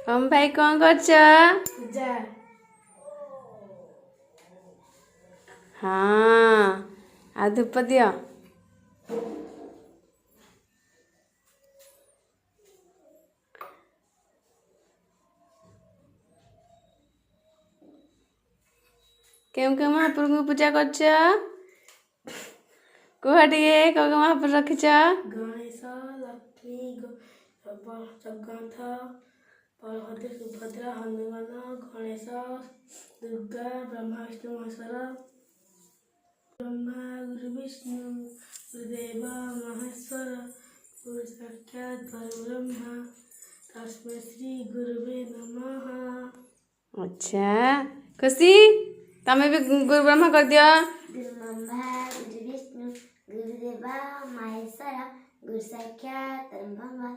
हम भाई कौन कर पूजा हाँ आ धूप दियो केम के महाप्रभु को पूजा कर कुह टे कौ महाप्रभु रखिच गणेश लक्ष्मी जगन्नाथ बलभद्र सुभद्रा हनुमान गणेश दुर्गा ब्रह्मा विष्णु महेश्वर ब्रह्मा गुरु विष्णु गुरुदेव महेश्वर गुरु साक्षात् परब्रह्म तस्मै श्री गुरुवे नमः। अच्छा खुशी तमें भी गुरु ब्रह्मा कर दिया गुरु ब्रह्मा गुरु विष्णु गुरुदेवा महेश्वर गुरु साक्षात् परब्रह्म